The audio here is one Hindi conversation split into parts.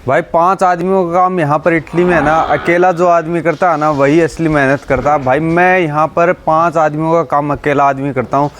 भाई 5 आदमियों का काम यहाँ पर इटली में है ना, अकेला जो आदमी करता है ना वही असली मेहनत करता है। भाई मैं यहाँ पर 5 आदमियों का काम अकेला आदमी करता हूँ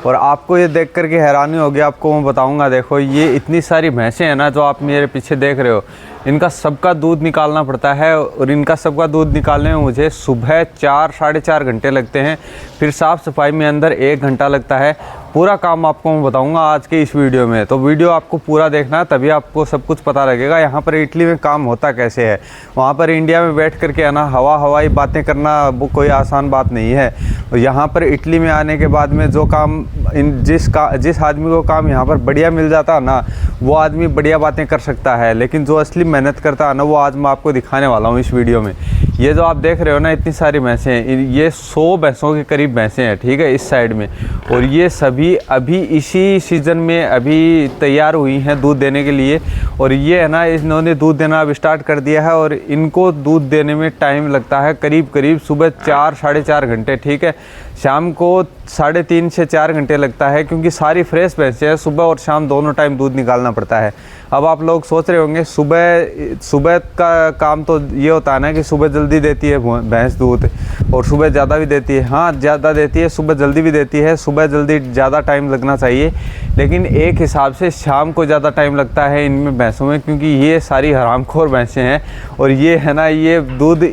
और आपको ये देख करके हैरानी होगी। आपको मैं बताऊँगा, देखो ये इतनी सारी भैंसें हैं ना जो आप मेरे पीछे देख रहे हो, इनका सबका दूध निकालना पड़ता है और इनका सबका दूध निकालने में मुझे सुबह 4 साढ़े 4 घंटे लगते हैं। फिर साफ़ सफाई में अंदर 1 घंटा लगता है। पूरा काम आपको मैं बताऊंगा आज के इस वीडियो में, तो वीडियो आपको पूरा देखना है तभी आपको सब कुछ पता लगेगा यहाँ पर इटली में काम होता कैसे है। वहाँ पर इंडिया में बैठ करके है ना हवाई बातें करना वो कोई आसान बात नहीं है। और यहाँ पर इटली में आने के बाद में जो काम जिस आदमी को काम यहाँ पर बढ़िया मिल जाता है ना, वो आदमी बढ़िया बातें कर सकता है, लेकिन जो असली मेहनत करता है ना वो आज मैं आपको दिखाने वाला हूँ इस वीडियो में। ये जो आप देख रहे हो ना इतनी सारी भैंसें हैं, ये 100 भैंसों के करीब भैंसें हैं, ठीक है, इस साइड में। और ये सभी अभी इसी सीज़न में अभी तैयार हुई हैं दूध देने के लिए। और ये है ना इन्होंने दूध देना अब स्टार्ट कर दिया है और इनको दूध देने में टाइम लगता है करीब सुबह 4 साढ़े 4 घंटे, ठीक है। शाम को 3.5 से 4 घंटे लगता है, क्योंकि सारी फ्रेश भैंसें हैं, सुबह और शाम दोनों टाइम दूध निकालना पड़ता है। अब आप लोग सोच रहे होंगे सुबह का काम तो ये होता है ना कि सुबह जल्दी देती है भैंस दूध और सुबह ज़्यादा भी देती है। हाँ ज़्यादा देती है, सुबह जल्दी भी देती है, सुबह जल्दी ज़्यादा टाइम लगना चाहिए, लेकिन एक हिसाब से शाम को ज़्यादा टाइम लगता है इनमें भैंसों में, क्योंकि ये सारी हरामखोर भैंसें हैं। और ये है ना ये दूध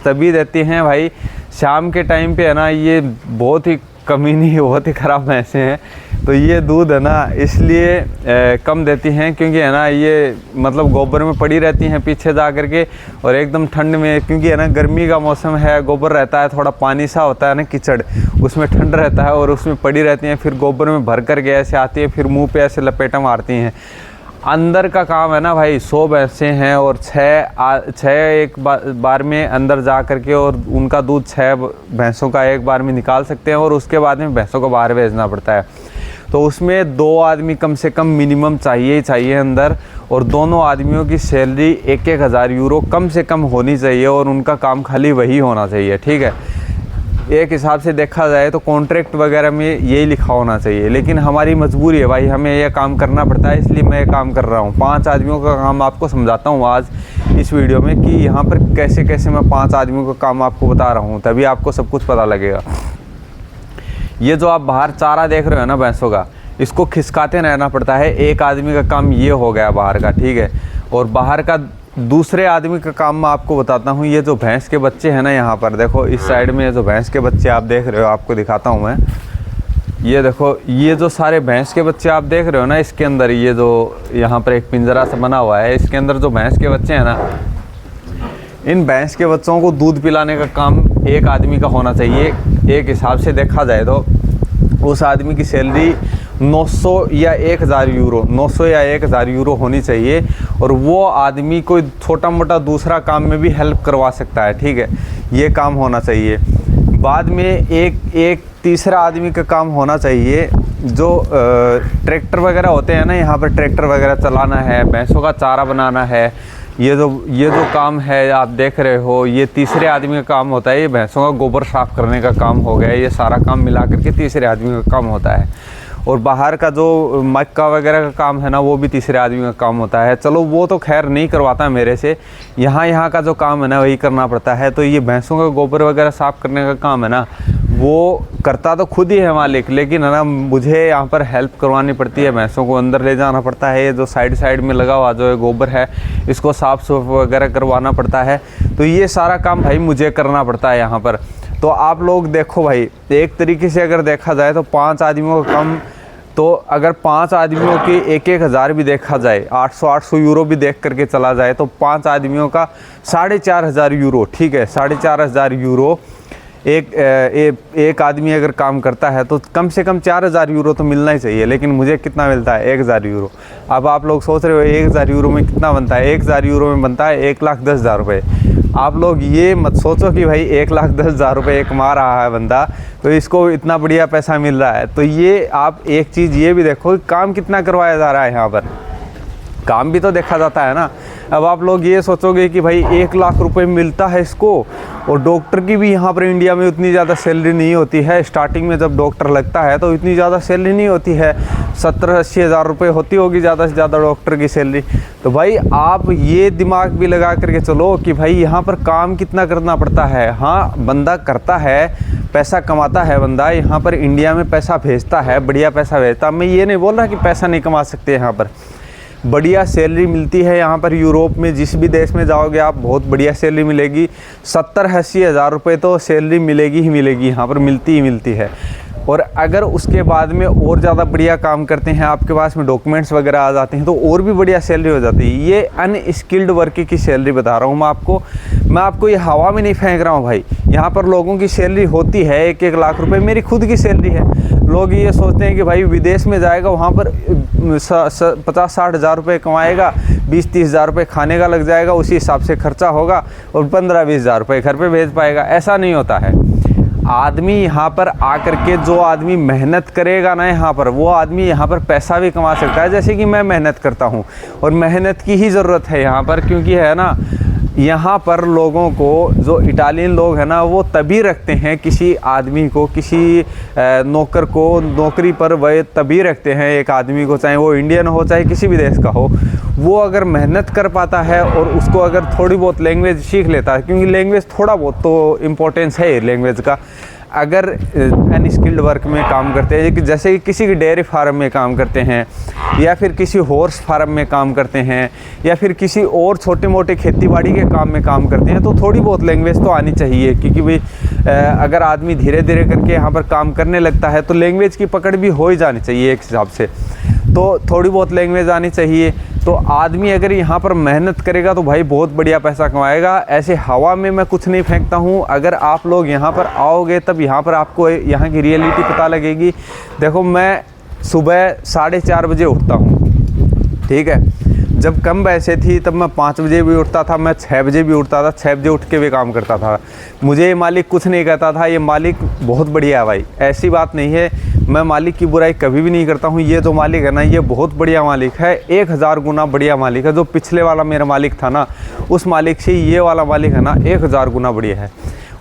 तभी देती हैं भाई शाम के टाइम पे, है ना ये बहुत ही कमीनी बहुत ही ख़राब भैंसें हैं। तो ये दूध है ना इसलिए कम देती हैं, क्योंकि है ना ये मतलब गोबर में पड़ी रहती हैं पीछे जा कर के। और एकदम ठंड में, क्योंकि है ना गर्मी का मौसम है, गोबर रहता है, थोड़ा पानी सा होता है ना कीचड़, उसमें ठंड रहता है और उसमें पड़ी रहती हैं। फिर गोबर में भर कर के ऐसे आती है, फिर मुँह पे ऐसे लपेटा मारती हैं। अंदर का काम है ना भाई 100 भैंसें हैं और 6 एक बार में अंदर जा कर के और उनका दूध 6 भैंसों का एक बार में निकाल सकते हैं और उसके बाद में भैंसों को बाहर भेजना पड़ता है। तो उसमें 2 आदमी कम से कम मिनिमम चाहिए ही चाहिए अंदर, और दोनों आदमियों की सैलरी 1-1 हज़ार यूरो कम से कम होनी चाहिए और उनका काम खाली वही होना चाहिए, ठीक है। एक हिसाब से देखा जाए तो कॉन्ट्रैक्ट वगैरह में यही लिखा होना चाहिए, लेकिन हमारी मजबूरी है भाई, हमें यह काम करना पड़ता है, इसलिए मैं ये काम कर रहा हूँ। 5 आदमियों का काम आपको समझाता हूँ आज इस वीडियो में कि यहाँ पर कैसे कैसे मैं 5 आदमियों का काम आपको बता रहा हूँ, तभी आपको सब कुछ पता लगेगा। ये जो आप बाहर चारा देख रहे हो ना भैंसों का, इसको खिसकाते रहना पड़ता है। एक आदमी का काम ये हो गया बाहर का, ठीक है। और बाहर का दूसरे आदमी का काम मैं आपको बताता हूँ। ये जो भैंस के बच्चे हैं ना, यहाँ पर देखो इस साइड में जो भैंस के बच्चे आप देख रहे हो, आपको दिखाता हूँ मैं। ये देखो ये जो सारे भैंस के बच्चे आप देख रहे हो ना, इसके अंदर ये जो यहाँ पर एक पिंजरा सा बना हुआ है, इसके अंदर जो भैंस के बच्चे हैं ना, इन भैंस के बच्चों को दूध पिलाने का काम एक आदमी का होना चाहिए। एक हिसाब से देखा जाए तो उस आदमी की सैलरी 900 या 1000 यूरो 900 या 1000 यूरो होनी चाहिए, और वो आदमी कोई छोटा मोटा दूसरा काम में भी हेल्प करवा सकता है, ठीक है। ये काम होना चाहिए। बाद में एक तीसरा आदमी का काम होना चाहिए, जो ट्रैक्टर वगैरह होते हैं ना, यहाँ पर ट्रैक्टर वगैरह चलाना है, भैंसों का चारा बनाना है। ये जो काम है आप देख रहे हो, ये तीसरे आदमी का काम होता है। ये भैंसों का गोबर साफ़ करने का काम हो गया, ये सारा काम मिला करके तीसरे आदमी का काम होता है। और बाहर का जो मक्का वगैरह का काम है ना, वो भी तीसरे आदमी का काम होता है। चलो वो तो खैर नहीं करवाता मेरे से, यहाँ का जो काम है ना वही करना पड़ता है। तो ये भैंसों का गोबर वगैरह साफ़ करने का काम है ना, वो करता तो खुद ही है मालिक, लेकिन है ना मुझे यहाँ पर हेल्प करवानी पड़ती है। भैंसों को अंदर ले जाना पड़ता है, ये जो साइड में लगा हुआ जो है गोबर है, इसको साफ़ सूफ वगैरह करवाना पड़ता है। तो ये सारा काम भाई मुझे करना पड़ता है यहाँ पर। तो आप लोग देखो भाई, एक तरीके से अगर देखा जाए तो 5 आदमियों का कम, तो अगर 5 आदमियों की 1-1 हज़ार भी देखा जाए, 800 यूरो भी देख करके चला जाए, तो 5 आदमियों का 4500 यूरो, ठीक है। 4500 यूरो एक आदमी अगर काम करता है तो कम से कम 4000 यूरो तो मिलना ही चाहिए। लेकिन मुझे कितना मिलता है? 1000 यूरो। अब आप लोग सोच रहे हो 1000 यूरो में कितना बनता है? 1000 यूरो में बनता है 1,10,000 रुपये। आप लोग ये मत सोचो कि भाई 1,10,000 रुपये कमा रहा है बंदा तो इसको इतना बढ़िया पैसा मिल रहा है। तो ये आप एक चीज़ ये भी देखो कि काम कितना करवाया जा रहा है यहाँ पर। काम भी तो देखा जाता है ना। अब आप लोग ये सोचोगे कि भाई 1 लाख रुपए मिलता है इसको, और डॉक्टर की भी यहाँ पर इंडिया में उतनी ज़्यादा सैलरी नहीं होती है। स्टार्टिंग में जब डॉक्टर लगता है तो इतनी ज़्यादा सैलरी नहीं होती है, 70-80 हज़ार रुपये होती होगी ज़्यादा से ज़्यादा डॉक्टर की सैलरी। तो भाई आप ये दिमाग भी लगा करके चलो कि भाई यहाँ पर काम कितना करना पड़ता है। हाँ, बंदा करता है, पैसा कमाता है बंदा, यहाँ पर इंडिया में पैसा भेजता है, बढ़िया पैसा भेजता। मैं ये नहीं बोल रहा कि पैसा नहीं कमा सकते, यहाँ पर बढ़िया सैलरी मिलती है। यहाँ पर यूरोप में जिस भी देश में जाओगे आप, बहुत बढ़िया सैलरी मिलेगी। 70-80 हज़ार रुपये तो सैलरी मिलेगी ही मिलेगी, यहाँ पर मिलती ही मिलती है। और अगर उसके बाद में और ज़्यादा बढ़िया काम करते हैं, आपके पास में डॉक्यूमेंट्स वगैरह आ जाते हैं, तो और भी बढ़िया सैलरी हो जाती है। ये अनस्किल्ड वर्क की सैलरी बता रहा हूँ मैं आपको ये हवा में नहीं फेंक रहा हूँ भाई। यहाँ पर लोगों की सैलरी होती है 1-1 लाख रुपए, मेरी खुद की सैलरी है। लोग ये सोचते हैं कि भाई विदेश में जाएगा, वहाँ पर 50-60 हज़ार रुपये कमाएगा, 20-30 हज़ार रुपये खाने का लग जाएगा, उसी हिसाब से खर्चा होगा और 15-20 हज़ार रुपये घर पे भेज पाएगा। ऐसा नहीं होता है। आदमी यहाँ पर आकर के, जो आदमी मेहनत करेगा ना यहाँ पर, वो आदमी यहाँ पर पैसा भी कमा सकता है। जैसे कि मैं मेहनत करता हूँ, और मेहनत की ही ज़रूरत है यहाँ पर, क्योंकि है ना, यहाँ पर लोगों को, जो इटालियन लोग हैं ना, वो तभी रखते हैं किसी आदमी को, किसी नौकर को नौकरी पर, वह तभी रखते हैं एक आदमी को, चाहे वो इंडियन हो चाहे किसी भी देश का हो। वो अगर मेहनत कर पाता है और उसको अगर थोड़ी बहुत लैंग्वेज सीख लेता है, क्योंकि लैंग्वेज थोड़ा बहुत तो इम्पोर्टेंस है लैंग्वेज का। अगर अनस्किल्ड वर्क में काम करते हैं, जैसे कि किसी की डेयरी फार्म में काम करते हैं, या फिर किसी हॉर्स फार्म में काम करते हैं, या फिर किसी और छोटे मोटे खेतीबाड़ी के काम में काम करते हैं, तो थोड़ी बहुत लैंग्वेज तो आनी चाहिए। क्योंकि भाई अगर आदमी धीरे धीरे करके यहाँ पर काम करने लगता है, तो लैंग्वेज की पकड़ भी हो ही जानी चाहिए एक हिसाब से। तो थोड़ी बहुत लैंग्वेज आनी चाहिए। तो आदमी अगर यहाँ पर मेहनत करेगा तो भाई बहुत बढ़िया पैसा कमाएगा। ऐसे हवा में मैं कुछ नहीं फेंकता हूँ। अगर आप लोग यहाँ पर आओगे, तब यहाँ पर आपको यहाँ की रियलिटी पता लगेगी। देखो, मैं सुबह 4:30 बजे उठता हूँ, ठीक है। जब कम पैसे थी तब मैं 5 बजे भी उठता था, मैं 6 बजे भी उठता था, 6 बजे उठ के भी काम करता था। मुझे ये मालिक कुछ नहीं कहता था, ये मालिक बहुत बढ़िया है भाई, ऐसी बात नहीं है। मैं मालिक की बुराई कभी भी नहीं करता हूँ। ये जो मालिक है ना, ये बहुत बढ़िया मालिक है, 1000 गुना बढ़िया मालिक है। जो पिछले वाला मेरा मालिक था ना, उस मालिक से ये वाला मालिक है ना 1000 गुना बढ़िया है।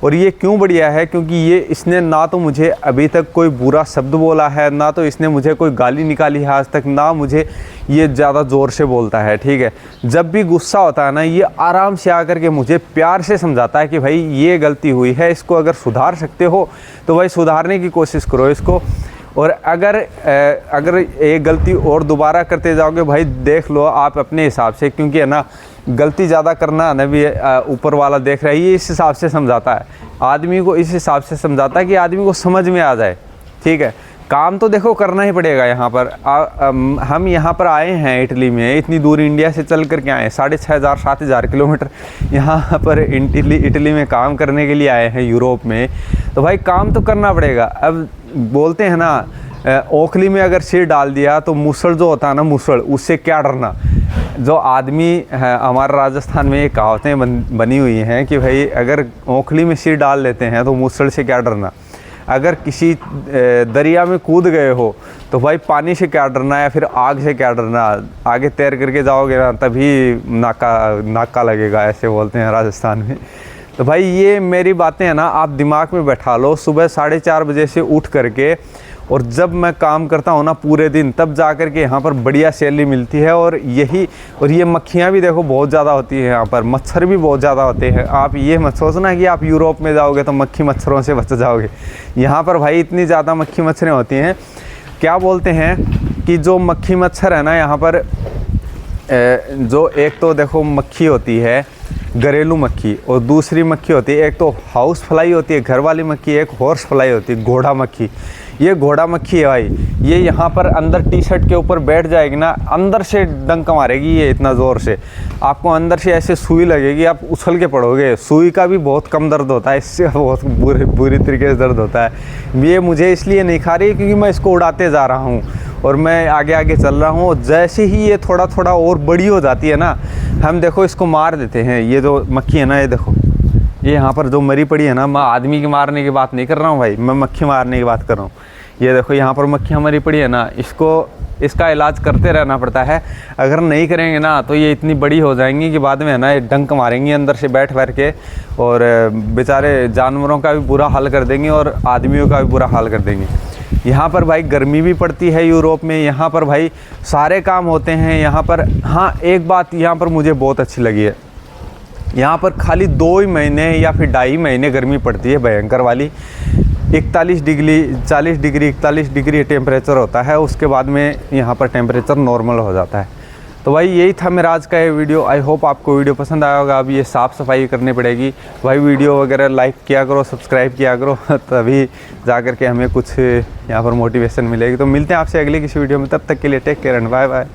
और ये क्यों बढ़िया है? क्योंकि ये इसने ना तो मुझे अभी तक कोई बुरा शब्द बोला है, ना तो इसने मुझे कोई गाली निकाली है आज तक, ना मुझे ये ज़्यादा ज़ोर से बोलता है, ठीक है। जब भी गुस्सा होता है ना, ये आराम से आकर के मुझे प्यार से समझाता है कि भाई ये गलती हुई है, इसको अगर सुधार सकते हो तो भाई सुधारने की कोशिश करो इसको। और अगर एक गलती और दोबारा करते जाओगे, भाई देख लो आप अपने हिसाब से, क्योंकि है ना, गलती ज़्यादा करना ना भी ऊपर वाला देख रहा है। ये इस हिसाब से समझाता है आदमी को, इस हिसाब से समझाता है कि आदमी को समझ में आ जाए, ठीक है। काम तो देखो करना ही पड़ेगा यहाँ पर। हम यहाँ पर आए हैं इटली में, इतनी दूर इंडिया से चल कर के आए हैं, 6500-7000 किलोमीटर यहाँ पर इटली में काम करने के लिए आए हैं यूरोप में। तो भाई काम तो करना पड़ेगा। अब बोलते हैं ना, ओखली में अगर सिर डाल दिया तो मुसड़ जो होता है ना, मुसड़, उससे क्या डरना। जो आदमी है, हमारे राजस्थान में ये कहावतें बनी हुई हैं कि भाई अगर ओखली में सिर डाल लेते हैं तो मुसड़ से क्या डरना। अगर किसी दरिया में कूद गए हो तो भाई पानी से क्या डरना, या फिर आग से क्या डरना। आगे तैर करके जाओगे ना, तभी नाका लगेगा, ऐसे बोलते हैं राजस्थान में। तो भाई ये मेरी बातें हैं ना, आप दिमाग में बैठा लो। सुबह 4:30 बजे से उठ करके, और जब मैं काम करता हूँ ना पूरे दिन, तब जा कर के यहाँ पर बढ़िया सैलरी मिलती है। और ये मक्खियाँ भी देखो बहुत ज़्यादा होती है यहाँ पर, मच्छर भी बहुत ज़्यादा होते हैं। आप ये मत सोचना कि आप यूरोप में जाओगे तो मक्खी मच्छरों से बच जाओगे। यहाँ पर भाई इतनी ज़्यादा मक्खी मच्छरें होती हैं। क्या बोलते हैं कि जो मक्खी मच्छर है ना यहाँ पर, जो एक तो देखो मक्खी होती है घरेलू मक्खी, और दूसरी मक्खी होती है, एक तो हाउस फ्लाई होती है घर वाली मक्खी, एक हॉर्स फ्लाई होती है घोड़ा मक्खी। ये घोड़ा मक्खी है भाई, ये यहाँ पर अंदर टी-शर्ट के ऊपर बैठ जाएगी ना, अंदर से डंक मारेगी ये इतना ज़ोर से, आपको अंदर से ऐसे सुई लगेगी, आप उछल के पड़ोगे। सुई का भी बहुत कम दर्द होता है, इससे बहुत बुरी तरीके से दर्द होता है। ये मुझे इसलिए नहीं खा रही क्योंकि मैं इसको उड़ाते जा रहा हूँ और मैं आगे आगे चल रहा हूँ। जैसे ही ये थोड़ा थोड़ा और बड़ी हो जाती है ना, हम देखो इसको मार देते हैं। ये जो मक्खी है ना, ये देखो, ये यहाँ पर जो मरी पड़ी है ना, मैं आदमी के मारने की बात नहीं कर रहा हूँ भाई, मैं मक्खी मारने की बात कर रहा हूँ। ये देखो यहाँ पर मक्खियाँ मरी पड़ी है ना, इसको इसका इलाज करते रहना पड़ता है। अगर नहीं करेंगे ना तो ये इतनी बड़ी हो जाएंगी कि बाद में है ना ये डंक मारेंगी अंदर से बैठ के, और बेचारे जानवरों का भी बुरा हाल कर देंगे और आदमियों का भी बुरा हाल कर देंगे। यहाँ पर भाई गर्मी भी पड़ती है यूरोप में, यहाँ पर भाई सारे काम होते हैं यहाँ पर। हाँ, एक बात यहाँ पर मुझे बहुत अच्छी लगी है, यहाँ पर खाली 2 ही महीने या फिर 2.5 महीने गर्मी पड़ती है भयंकर वाली, 41 डिग्री 40 डिग्री 41 डिग्री टेम्परेचर होता है। उसके बाद में यहाँ पर टेम्परेचर नॉर्मल हो जाता है। तो भाई यही था मेरा आज का ये वीडियो। आई होप आपको वीडियो पसंद आया होगा। अब ये साफ़ सफाई करनी पड़ेगी भाई। वीडियो वगैरह लाइक किया करो, सब्सक्राइब किया करो, तभी जा कर के हमें कुछ यहाँ पर मोटिवेशन मिलेगी। तो मिलते हैं आपसे अगली किसी वीडियो में, तब तक के लिए take care and bye bye.